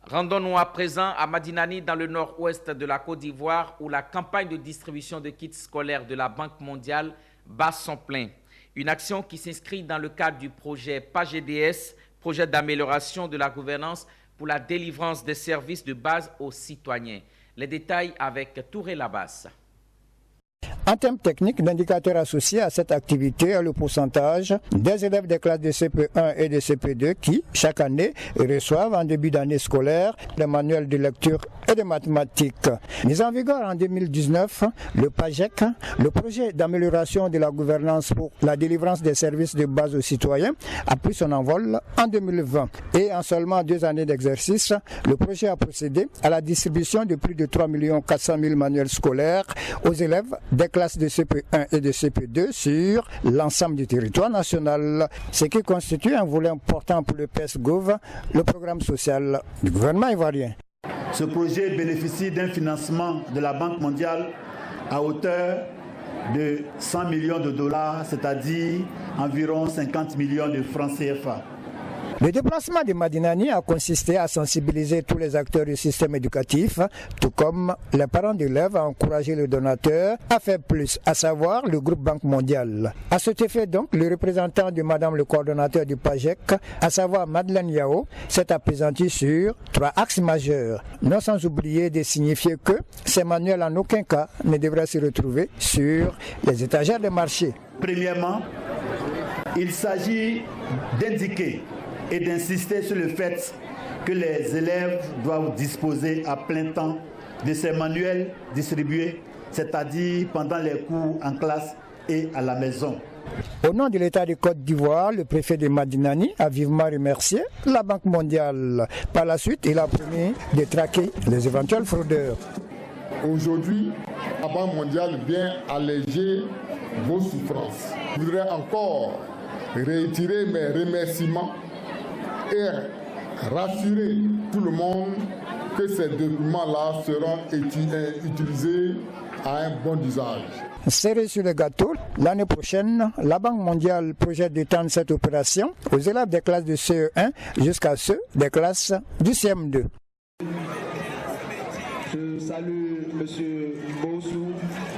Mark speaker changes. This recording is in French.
Speaker 1: Rendons-nous à présent à Madinani, dans le nord-ouest de la Côte d'Ivoire, où la campagne de distribution de kits scolaires de la Banque mondiale bat son plein. Une action qui s'inscrit dans le cadre du projet PAGDS, projet d'amélioration de la gouvernance pour la délivrance des services de base aux citoyens. Les détails avec Touré Labasse.
Speaker 2: En termes techniques, l'indicateur associé à cette activité est le pourcentage des élèves des classes de CP1 et de CP2 qui, chaque année, reçoivent en début d'année scolaire des manuels de lecture et de mathématiques. Mis en vigueur en 2019, le PAGEC, le projet d'amélioration de la gouvernance pour la délivrance des services de base aux citoyens, a pris son envol en 2020. Et en seulement 2 années d'exercice, le projet a procédé à la distribution de plus de 3 400 000 manuels scolaires aux élèves des classes de CP1 et de CP2 sur l'ensemble du territoire national, ce qui constitue un volet important pour le PES-Gov, le programme social du gouvernement ivoirien.
Speaker 3: Ce projet bénéficie d'un financement de la Banque mondiale à hauteur de 100 millions de dollars, c'est-à-dire environ 50 millions de francs CFA.
Speaker 2: Le déplacement de Madinani a consisté à sensibiliser tous les acteurs du système éducatif, tout comme les parents d'élèves, à encourager le donateur à faire plus, à savoir le groupe Banque mondiale. À cet effet donc, le représentant de Madame le coordonnateur du PAGEC, à savoir Madeleine Yao, s'est appesanti sur 3 axes majeurs, non sans oublier de signifier que ces manuels en aucun cas ne devraient se retrouver sur les étagères des marchés.
Speaker 3: Premièrement, il s'agit d'indiquer et d'insister sur le fait que les élèves doivent disposer à plein temps de ces manuels distribués, c'est-à-dire pendant les cours en classe et à la maison.
Speaker 2: Au nom de l'État de Côte d'Ivoire, le préfet de Madinani a vivement remercié la Banque mondiale. Par la suite, il a promis de traquer les éventuels fraudeurs.
Speaker 4: Aujourd'hui, la Banque mondiale vient alléger vos souffrances. Je voudrais encore réitérer mes remerciements et rassurer tout le monde que ces documents-là seront utilisés à un bon usage.
Speaker 2: Serré sur le gâteau, l'année prochaine, la Banque mondiale projette d'étendre cette opération aux élèves des classes de CE1 jusqu'à ceux des classes du CM2.
Speaker 5: Je salue M. Bossou.